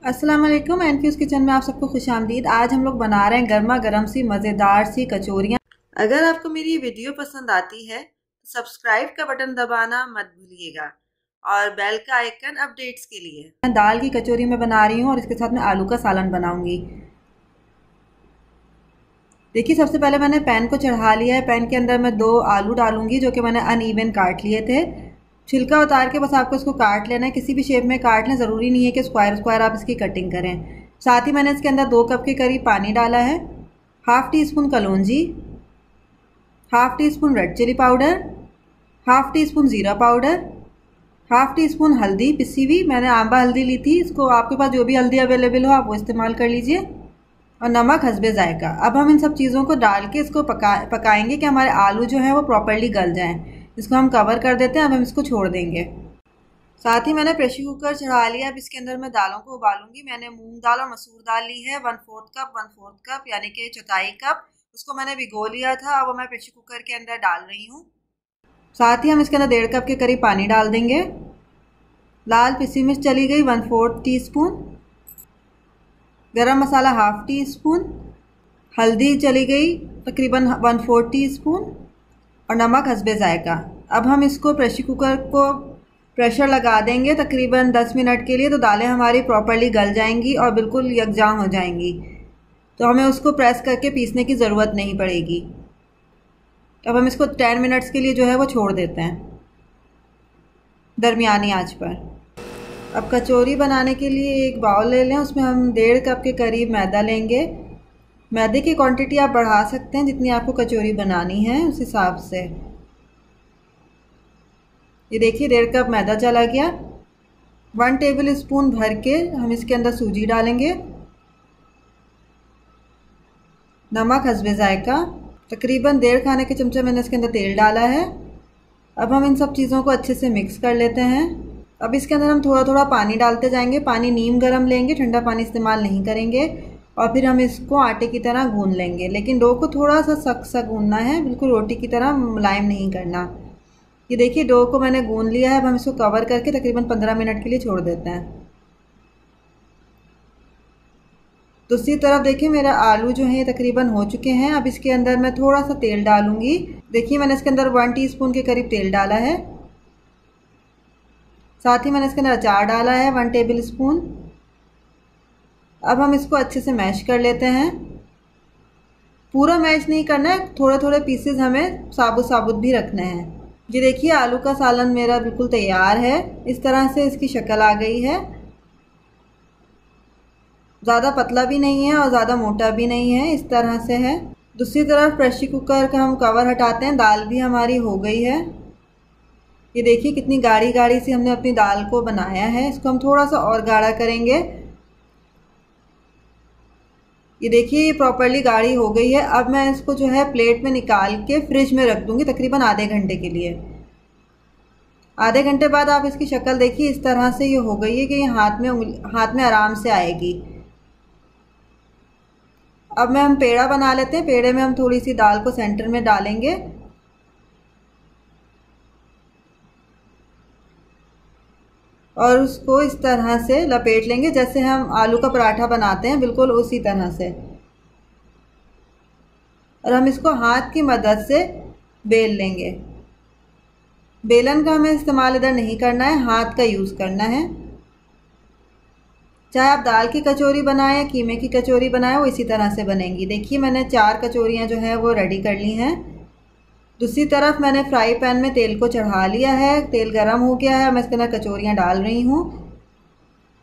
अस्सलाम वालेकुम। एनफ्यूज़ किचन में आप सबको खुशामदीद। आज हम लोग बना रहे हैं गर्मा गर्म सी मज़ेदार सी कचौरियाँ। अगर आपको मेरी वीडियो पसंद आती है तो सब्सक्राइब का बटन दबाना मत भूलिएगा और बेल का आइकन अपडेट्स के लिए। मैं दाल की कचौरी में बना रही हूँ और इसके साथ मैं आलू का सालन बनाऊंगी। देखिए, सबसे पहले मैंने पैन को चढ़ा लिया है। पैन के अंदर मैं 2 आलू डालूंगी जो कि मैंने अनइवन काट लिए थे। छिलका उतार के बस आपको इसको काट लेना है, किसी भी शेप में काट लें, ज़रूरी नहीं है कि स्क्वायर स्क्वायर आप इसकी कटिंग करें। साथ ही मैंने इसके अंदर 2 कप के करीब पानी डाला है, हाफ़ टी स्पून कलौंजी, half teaspoon red chilli powder, half teaspoon ज़ीरा पाउडर, हाफ़ टी स्पून हल्दी पिसी हुई, मैंने आंबा हल्दी ली थी। इसको आपके पास जो भी हल्दी अवेलेबल हो आप वो इस्तेमाल कर लीजिए, और नमक हस्बे जायका। अब हम इन सब चीज़ों को डाल के इसको पकाएंगे कि हमारे आलू जो है वो प्रॉपरली गल जाएं। इसको हम कवर कर देते हैं। अब हम इसको छोड़ देंगे। साथ ही मैंने प्रेशर कुकर चढ़ा लिया। अब इसके अंदर मैं दालों को उबालूंगी। मैंने मूंग दाल और मसूर दाल ली है 1/4 कप यानी कि 1/4 कप। उसको मैंने भिगो लिया था। अब मैं प्रेशर कुकर के अंदर डाल रही हूँ। साथ ही हम इसके अंदर 1.5 कप के करीब पानी डाल देंगे। लाल पिसी मिर्च चली गई 1/4 टीस्पून, गरम मसाला हाफ़ टी स्पून, हल्दी चली गई तकरीबन 1/4 टीस्पून और नमक हस्बे जायका। अब हम इसको प्रेशर कुकर को प्रेशर लगा देंगे तकरीबन 10 मिनट के लिए, तो दालें हमारी प्रॉपरली गल जाएंगी और बिल्कुल यकजां हो जाएंगी। तो हमें उसको प्रेस करके पीसने की ज़रूरत नहीं पड़ेगी। अब हम इसको 10 मिनट्स के लिए जो है वो छोड़ देते हैं दरमियानी आंच पर। अब कचौरी बनाने के लिए एक बाउल ले लें, उसमें हम 1.5 कप के करीब मैदा लेंगे। मैदे की क्वांटिटी आप बढ़ा सकते हैं जितनी आपको कचौरी बनानी है उस हिसाब से। ये देखिए 1.5 कप मैदा चला गया। 1 टेबल स्पून भर के हम इसके अंदर सूजी डालेंगे, नमक हस्बे जायका, तकरीबन 1.5 खाने के चमचे मैंने इसके अंदर तेल डाला है। अब हम इन सब चीज़ों को अच्छे से मिक्स कर लेते हैं। अब इसके अंदर हम थोड़ा थोड़ा पानी डालते जाएंगे। पानी नीम गर्म लेंगे, ठंडा पानी इस्तेमाल नहीं करेंगे। और फिर हम इसको आटे की तरह गूंद लेंगे, लेकिन डो को थोड़ा सा सख्त सा गूंदना है, बिल्कुल रोटी की तरह मुलायम नहीं करना। ये देखिए डो को मैंने गूंद लिया है। अब हम इसको कवर करके तकरीबन 15 मिनट के लिए छोड़ देते हैं। दूसरी तरफ देखिए मेरा आलू जो है तकरीबन हो चुके हैं। अब इसके अंदर मैं थोड़ा सा तेल डालूंगी। देखिए मैंने इसके अंदर 1 टीस्पून के करीब तेल डाला है। साथ ही मैंने इसके अंदर अचार डाला है 1 टेबल स्पून। अब हम इसको अच्छे से मैश कर लेते हैं। पूरा मैश नहीं करना है, थोड़े थोड़े पीसेस हमें साबुत साबुत भी रखने हैं। ये देखिए आलू का सालन मेरा बिल्कुल तैयार है। इस तरह से इसकी शक्ल आ गई है। ज़्यादा पतला भी नहीं है और ज़्यादा मोटा भी नहीं है, इस तरह से है। दूसरी तरफ प्रेशर कुकर का हम कवर हटाते हैं। दाल भी हमारी हो गई है। ये देखिए कितनी गाढ़ी गाढ़ी सी हमने अपनी दाल को बनाया है। इसको हम थोड़ा सा और गाढ़ा करेंगे। ये देखिए ये प्रॉपरली गाढ़ी हो गई है। अब मैं इसको जो है प्लेट में निकाल के फ्रिज में रख दूंगी तकरीबन आधे घंटे के लिए। आधे घंटे बाद आप इसकी शक्ल देखिए, इस तरह से ये हो गई है कि ये हाथ में आराम से आएगी। अब मैं हम पेड़ा बना लेते हैं। पेड़े में हम थोड़ी सी दाल को सेंटर में डालेंगे और उसको इस तरह से लपेट लेंगे जैसे हम आलू का पराठा बनाते हैं, बिल्कुल उसी तरह से। और हम इसको हाथ की मदद से बेल लेंगे। बेलन का हमें इस्तेमाल इधर नहीं करना है, हाथ का यूज़ करना है। चाहे आप दाल की कचौरी बनाएं या कीमे की कचौरी बनाएं, वो इसी तरह से बनेंगी। देखिए मैंने 4 कचौरियाँ जो है वो रेडी कर ली हैं। दूसरी तरफ मैंने फ्राई पैन में तेल को चढ़ा लिया है। तेल गरम हो गया है। मैं इसके अंदर कचौरियाँ डाल रही हूँ।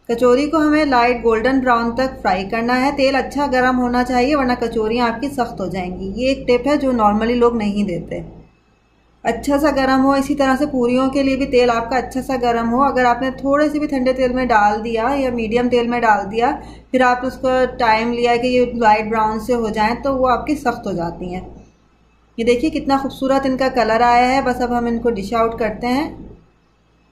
कचौरी को हमें लाइट गोल्डन ब्राउन तक फ्राई करना है। तेल अच्छा गरम होना चाहिए वरना कचौरियाँ आपकी सख्त हो जाएंगी। ये एक टिप है जो नॉर्मली लोग नहीं देते। अच्छा सा गरम हो। इसी तरह से पूरियों के लिए भी तेल आपका अच्छा सा गरम हो। अगर आपने थोड़े से भी ठंडे तेल में डाल दिया या मीडियम तेल में डाल दिया, फिर आप उसको टाइम लिया कि ये लाइट ब्राउन से हो जाएं, तो वो आपकी सख्त हो जाती हैं। ये देखिए कितना खूबसूरत इनका कलर आया है। बस अब हम इनको डिश आउट करते हैं।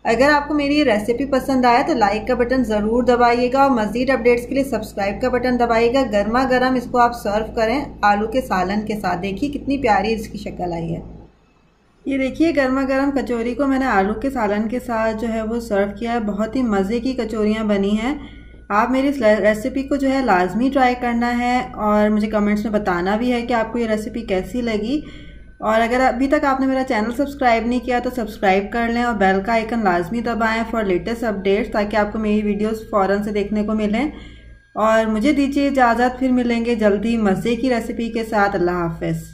अगर आपको मेरी ये रेसिपी पसंद आए तो लाइक का बटन ज़रूर दबाइएगा और मज़ीद अपडेट्स के लिए सब्सक्राइब का बटन दबाइएगा। गर्मा गर्म इसको आप सर्व करें आलू के सालन के साथ। देखिए कितनी प्यारी इसकी शक्ल आई है। ये देखिए गर्मा गर्म कचौरी को मैंने आलू के सालन के साथ जो है वो सर्व किया है। बहुत ही मज़े की कचौरियाँ बनी हैं। आप मेरी इस रेसिपी को जो है लाजमी ट्राई करना है और मुझे कमेंट्स में बताना भी है कि आपको ये रेसिपी कैसी लगी। और अगर अभी तक आपने मेरा चैनल सब्सक्राइब नहीं किया तो सब्सक्राइब कर लें और बेल का आइकन लाजमी दबाएं फॉर लेटेस्ट अपडेट्स, ताकि आपको मेरी वीडियोस फ़ौरन से देखने को मिलें। और मुझे दीजिए इजाज़त, फिर मिलेंगे जल्दी मज़े की रेसिपी के साथ। अल्लाह हाफ़िज़।